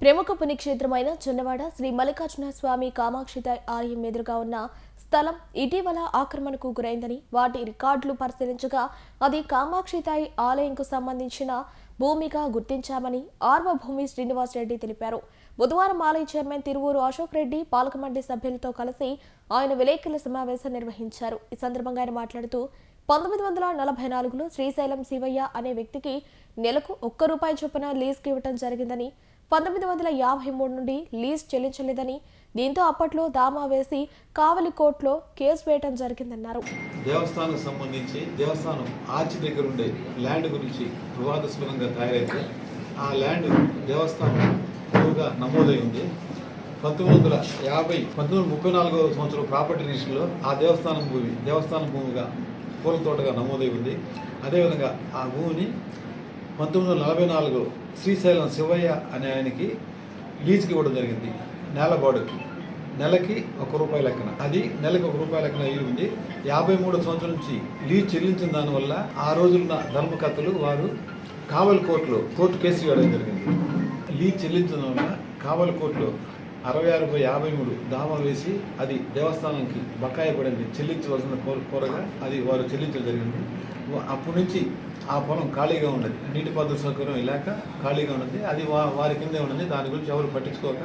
ప్రముఖ పుణ్యక్షేత్రమైన చొన్నవాడ శ్రీ మల్లికార్జున స్వామి కామాక్షిత ఆలయం ఎదురుగా ఉన్న స్థలం ఇటీవల ఆక్రమణకు గురైందని వాటి రికార్డులు పరిశీలించగా అది కామాక్షితాయి ఆలయంకు సంబంధించిన భూమిగా గుర్తించామని ఆర్వ భూమి శ్రీనివాస్ రెడ్డి తెలిపారు. బుధవారం ఆలయ చైర్మన్ తిరువూరు అశోక్ రెడ్డి పాలకమండలి సభ్యులతో కలిసి ఆయన విలేకరుల సమావేశం నిర్వహించారు. ఈ సందర్భంగా ఆయన మాట్లాడుతూ 1944లో శ్రీశైలం శివయ్య అనే వ్యక్తికి నెలకు ₹1 చొప్పున లీజుకి ఇవ్వడం జరిగిందని, 1953 నుండి లీజ్ చెల్లించలేదని, దీంతో అప్పట్లో దామా వేసి కావలి కోర్టులో కేసు వేయడం జరిగిందన్నారు. దేవస్థానం సంబంధించి దేవస్థానం ఆర్చి దగ్గర ఉండే ల్యాండ్ గురించి వివాదాస్పదంగా తయారైతే ఆ ల్యాండ్ దేవస్థానం నమోదై ఉంది. 1934 సంవత్సరం ప్రాపర్టీ రిజిస్టర్లో ఆ దేవస్థానం భూమిగా పూల తోటగా నమోదై ఉంది. అదేవిధంగా ఆ భూమిని 1944 శ్రీశైలం శివయ్య అనే ఆయనకి లీజుకి ఇవ్వడం జరిగింది. నేల బాడుకి నెలకి ₹1 లెక్కన, అది నెలకి ₹1 లెక్కన అయ్యి ఉంది. 53 సంవత్సరం నుంచి లీజ్ చెల్లించిన దానివల్ల ఆ రోజున్న ధర్మకర్తలు వారు కావలి కోర్టు కేసు వేయడం జరిగింది. లీజ్ చెల్లించడం వల్ల కావలి కోర్టులో 66/53 దావా వేసి అది దేవస్థానానికి బకాయి పడింది, చెల్లించవలసిన కోరగా అది వారు చెల్లించడం జరిగింది. అప్పటి నుంచి ఆ పొలం ఖాళీగా ఉన్నది, నీటిపారుదల సౌకర్యం లేక ఖాళీగా ఉన్నది. అది వారి కిందే ఉన్నది. దాని గురించి ఎవరు పట్టించుకోక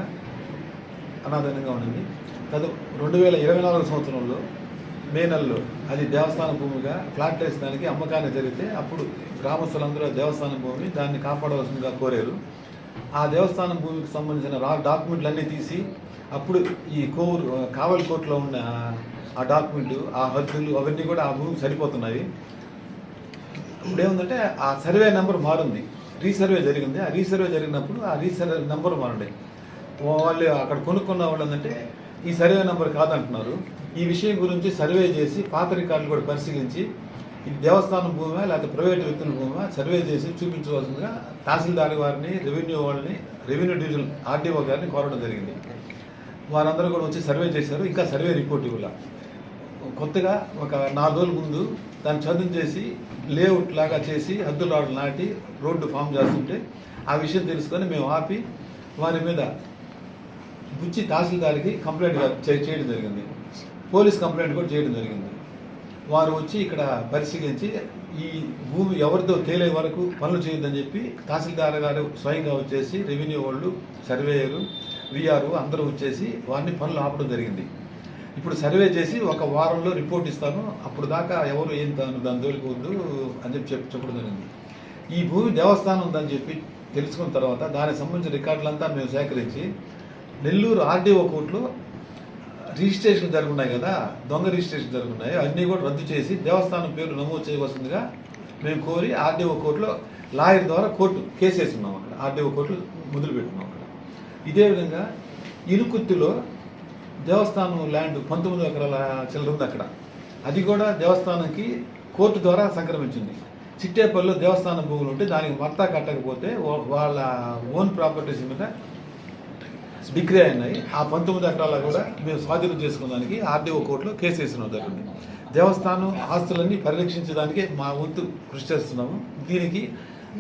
అనాదరంగా ఉన్నది. 2024 సంవత్సరంలో మే నెలలో అది దేవస్థానం భూమిగా ఫ్లాట్ వేసడానికి అమ్మకాన్ని జరిగితే అప్పుడు గ్రామస్తులందరూ దేవస్థానం భూమిని దాన్ని కాపాడవలసిందిగా కోరారు. ఆ దేవస్థానం భూమికి సంబంధించిన డాక్యుమెంట్లు అన్నీ తీసి అప్పుడు ఈ కావలి కోర్టులో ఉన్న ఆ డాక్యుమెంట్, ఆ హద్దులు అవన్నీ కూడా ఆ భూమికి సరిపోతున్నాయి. ఇప్పుడు ఏముందంటే ఆ సర్వే నెంబర్ మారింది, రీసర్వే జరిగింది. ఆ రీసర్వే జరిగినప్పుడు ఆ రీసర్వే నెంబర్ మారండి. వాళ్ళు అక్కడ కొనుక్కున్న వాళ్ళు ఏంటంటే ఈ సర్వే నెంబర్ కాదంటున్నారు. ఈ విషయం గురించి సర్వే చేసి పాత రికార్డులు కూడా పరిశీలించి ఇది దేవస్థానం భూమి లేకపోతే ప్రైవేట్ వ్యక్తుల భూమి సర్వే చేసి చూపించవలసిందిగా తహసీల్దార్ వారిని, రెవెన్యూ డివిజన్ ఆర్డీఓ గారిని కోరడం జరిగింది. వారందరూ కూడా వచ్చి సర్వే చేశారు. ఇంకా సర్వే రిపోర్ట్ ఇవ్వాల. కొత్తగా ఒక 4 రోజుల ముందు దాన్ని చదువు చేసి లేఅవుట్ లాగా చేసి హద్దుల రాళ్ళు నాటి రోడ్డు ఫామ్ చేస్తుంటే ఆ విషయం తెలుసుకొని మేము ఆపి వారి మీద బుచ్చి తహసీల్దార్కి కంప్లైంట్ చేయడం జరిగింది. పోలీస్ కంప్లైంట్ కూడా చేయడం జరిగింది. వారు వచ్చి ఇక్కడ పరిశీలించి ఈ భూమి ఎవరితో తేలే వరకు పనులు చేయొద్దని చెప్పి తహసీల్దార్ గారు స్వయంగా వచ్చేసి రెవెన్యూ వాళ్ళు, సర్వేయరు, విఆర్ఓ అందరూ వచ్చేసి వారిని పనులు ఆపడం జరిగింది. ఇప్పుడు సర్వే చేసి 1 వారంలో రిపోర్ట్ ఇస్తాను, అప్పుడు దాకా ఎవరు ఏం దాని దోలిపోవద్దు అని చెప్పడం జరిగింది. ఈ భూమి దేవస్థానం ఉందని చెప్పి తెలుసుకున్న తర్వాత దానికి సంబంధించిన రికార్డులంతా మేము సేకరించి నెల్లూరు ఆర్డీఓ కోర్టులో రిజిస్ట్రేషన్ జరుగుతున్నాయి కదా, దొంగ రిజిస్ట్రేషన్ జరుగుతున్నాయి, అన్నీ కూడా రద్దు చేసి దేవస్థానం పేరు నమోదు చేయవలసిందిగా మేము కోరి ఆర్డీఓ కోర్టులో లాయర్ ద్వారా కేసు వేస్తున్నాం. అక్కడ ఆర్డీఓ కోర్టులో మొదలుపెట్టున్నాం. అక్కడ ఇదే విధంగా ఇనుకుత్తిలో దేవస్థానం ల్యాండ్ 19 ఎకరాల చిల్లర ఉంది. అక్కడ అది కూడా దేవస్థానానికి కోర్టు ద్వారా సంక్రమించింది. చిట్టేపల్లిలో దేవస్థానం భూములు ఉంటే దానికి మత్తా కట్టకపోతే వాళ్ళ ఓన్ ప్రాపర్టీస్ మీద డిగ్రీ అయినాయి. ఆ 19 ఎకరాల కూడా మేము స్వాధీనం చేసుకున్నానికి ఆర్డీఓ కోర్టులో కేసు వేసిన జరిగింది. దేవస్థానం ఆస్తులన్నీ పరిరక్షించడానికి మా వంతు కృషి చేస్తున్నాము. దీనికి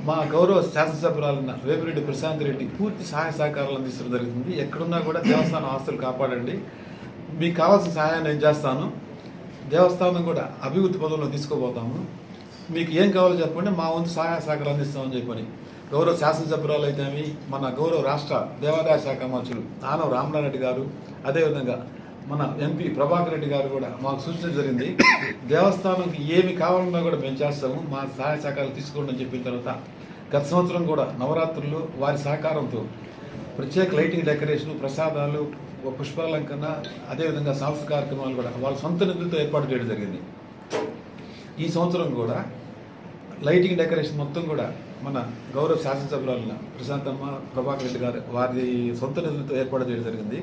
మా గౌరవ శాసనసభ్యురాలైన వేమిరెడ్డి ప్రశాంత్ రెడ్డి పూర్తి సహాయ సహకారాలు అందించడం జరుగుతుంది. ఎక్కడున్నా కూడా దేవస్థానం ఆస్తులు కాపాడండి, మీకు కావాల్సిన సహాయాన్ని నేను చేస్తాను. దేవస్థానం కూడా అభివృద్ధి పదంలో తీసుకోబోతాము. మీకు ఏం కావాలో చెప్పండి, మా వంతు సహాయ సహకారాలు అందిస్తామని చెప్పని గౌరవ శాసనసభ్యురాలు అయితేమి, మన గౌరవ రాష్ట్ర దేవాదాయ శాఖ మంత్రులు ఆనవ రామనారెడ్డి గారు, అదేవిధంగా మన ఎంపీ ప్రభాకర్ రెడ్డి గారు కూడా మాకు సూచించడం జరిగింది. దేవస్థానంకి ఏమి కావాలన్నా కూడా మేము చేస్తాము, మా సహాయ సహకారాలు తీసుకోండి అని చెప్పిన తర్వాత గత సంవత్సరం కూడా నవరాత్రుల్లో వారి సహకారంతో ప్రత్యేక లైటింగ్ డెకరేషన్, ప్రసాదాలు, పుష్పాలంకరణ, అదేవిధంగా సాంస్కృతిక కార్యక్రమాలు కూడా వాళ్ళ సొంత నిధులతో ఏర్పాటు చేయడం జరిగింది. ఈ సంవత్సరం కూడా లైటింగ్ డెకరేషన్ మొత్తం కూడా మన గౌరవ శాసనసభ్యురాలైన ప్రశాంతమ్మ, ప్రభాకర్ రెడ్డి గారు వారి సొంత నిధులతో ఏర్పాటు చేయడం జరిగింది.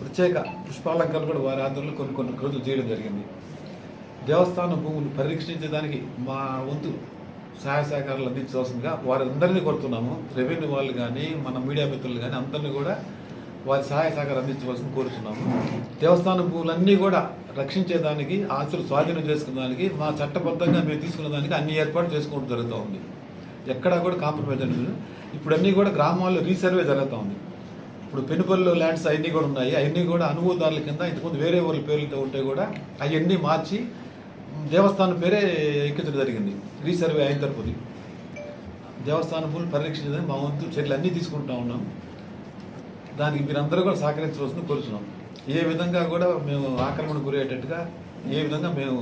ప్రత్యేక పుష్పాలంకరణ కూడా వారి ఆధ్వర్యంలో కొన్ని రోజులు చేయడం జరిగింది. దేవస్థానం భూములు పరిరక్షించడానికి మా వంతు సహాయ సహకారాలు అందించవలసిందిగా వారందరినీ కోరుతున్నాము. రెవెన్యూ వాళ్ళు కానీ, మన మీడియా మిత్రులు కానీ అందరినీ కూడా వారి సహాయ సహకారం అందించవలసింది కోరుతున్నాము. దేవస్థానం భూములన్నీ కూడా రక్షించేదానికి, ఆస్తులు స్వాధీనం చేసుకునేదానికి మా చట్టబద్ధంగా మేము తీసుకున్న దానికి అన్ని ఏర్పాటు చేసుకోవడం జరుగుతూ ఉంది. ఎక్కడా కూడా కాంప్రమైజ్ అనేది. ఇప్పుడు అన్నీ కూడా గ్రామాల్లో రీసర్వే జరుగుతూ ఉంది. ఇప్పుడు పెనుపల్లి ల్యాండ్స్ అవన్నీ కూడా ఉన్నాయి. అవన్నీ కూడా అనుభవదారుల కింద ఇంతకుముందు వేరే వాళ్ళ పేర్లతో ఉంటే కూడా అవన్నీ మార్చి దేవస్థానం పేరే ఎక్కించడం జరిగింది. రీసర్వే అయిన తరపుది దేవస్థానం భూములు పరిరక్షించదని మా వంతు చర్యలు అన్నీ తీసుకుంటా ఉన్నాం. దానికి మీరందరూ కూడా సహకరించవలసింది కోరుతున్నాం. ఏ విధంగా కూడా మేము ఆక్రమణకు గురయ్యేటట్టుగా ఏ విధంగా మేము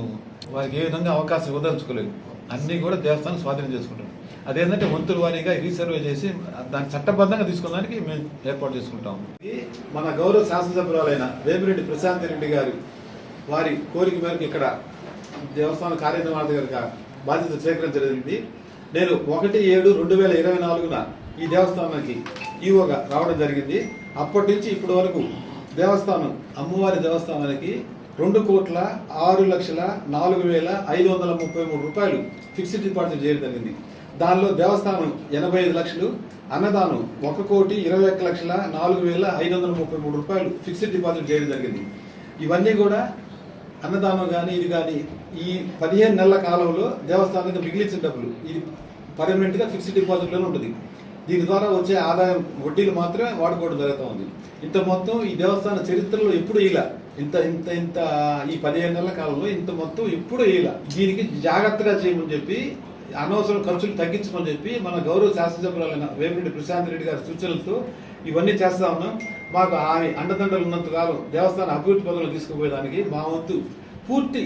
వారికి ఏ విధంగా అవకాశం ఇవ్వదలుచుకోలేదు. అన్నీ కూడా దేవస్థానం స్వాధీనం చేసుకుంటాం. అదేంటంటే వంతుల వారీగా రీసర్వే చేసి దాన్ని చట్టబద్ధంగా తీసుకోవడానికి మేము ఏర్పాటు చేసుకుంటాం. మన గౌరవ శాసనసభ్యురాలైన వేమిరెడ్డి ప్రశాంత్ రెడ్డి గారు వారి కోరిక మేరకు ఇక్కడ దేవస్థాన కార్యనిర్వాహకుడిగా బాధ్యత స్వీకరించడం జరిగింది. నేను 1/7/2024 ఈ దేవస్థానానికి ఈవోగా రావడం జరిగింది. అప్పటి నుంచి ఇప్పటి వరకు దేవస్థానం అమ్మవారి దేవస్థానానికి 2,06,04,533 రూపాయలు ఫిక్స్డ్ డిపాజిట్ చేయడం జరిగింది. దానిలో దేవస్థానం 85 లక్షలు, అన్నదానం 1,21,04,533 రూపాయలు ఫిక్స్డ్ డిపాజిట్ చేయడం జరిగింది. ఇవన్నీ కూడా అన్నదానం కానీ ఇది కానీ ఈ 15 నెలల కాలంలో దేవస్థానానికి మిగిలించిన డబ్బులు ఇది పర్మనెంట్గా ఫిక్స్డ్ డిపాజిట్లోనే ఉంటుంది. దీని ద్వారా వచ్చే ఆదాయం వడ్డీలు మాత్రమే వాడుకోవడం జరుగుతూ ఉంది. ఇంత మొత్తం ఈ దేవస్థాన చరిత్రలో ఎప్పుడు ఇలా ఇంత ఇంత ఇంత ఈ 15 నెలల కాలంలో ఇంత మొత్తం ఎప్పుడు ఇలా దీనికి జాగ్రత్తగా చేయమని చెప్పి అనవసరం ఖర్చులు తగ్గించమని చెప్పి మన గౌరవ శాసనసభ్యులైన వేమిరెడ్డి ప్రశాంత్ రెడ్డి గారి సూచనలతో ఇవన్నీ చేస్తా ఉన్నాం. మాకు ఆమె అండదండలు ఉన్నంత కాలం దేవస్థాన అభివృద్ధి పనులు తీసుకుపోయేదానికి మా వంతు పూర్తి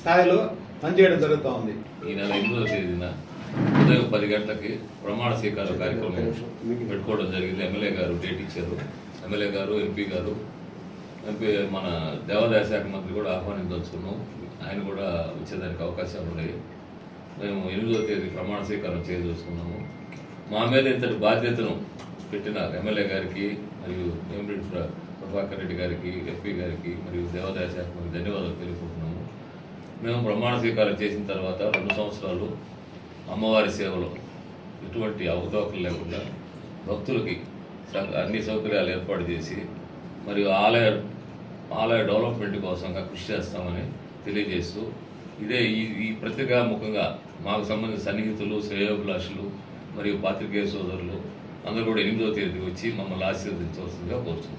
స్థాయిలో పనిచేయడం జరుగుతూ ఉంది. ఈ నెల 8వ తేదీన ఉదయం 10 గంటలకి ప్రమాణ స్వీకార కార్యక్రమం పెట్టుకోవడం జరిగింది. ఎమ్మెల్యే గారు డేట్ ఇచ్చారు. ఎమ్మెల్యే గారు, ఎంపీ గారు, మన దేవాదాయ శాఖ మంత్రి కూడా ఆహ్వానించవచ్చున్నాం. ఆయన కూడా వచ్చేదానికి అవకాశాలు ఉన్నాయి. మేము 8వ తేదీ ప్రమాణ స్వీకారం చేయదలుచుకున్నాము. మా మీద ఇంతటి బాధ్యతను పెట్టిన ఎమ్మెల్యే గారికి మరియు వేమిరెడ్డి ప్రభాకర్ రెడ్డి గారికి, ఎంపీ గారికి మరియు దేవాదాయ శాఖ మంత్రికి ధన్యవాదాలు తెలుపుకుంటున్నాము. మేము ప్రమాణ స్వీకారం చేసిన తర్వాత 2 సంవత్సరాలు అమ్మవారి సేవలో ఎటువంటి అవతవకలు లేకుండా భక్తులకి అన్ని సౌకర్యాలు ఏర్పాటు చేసి మరియు ఆలయ డెవలప్మెంట్ కోసంగా కృషి చేస్తామని తెలియజేస్తూ ఇదే ఈ పత్రికాముఖంగా మాకు సంబంధించిన సన్నిహితులు, శ్రేయోభిలాషులు మరియు పాత్రికేయ సోదరులు అందరూ కూడా 8వ తేదీ వచ్చి మమ్మల్ని ఆశీర్వదించవలసిందిగా కోరుతున్నాం.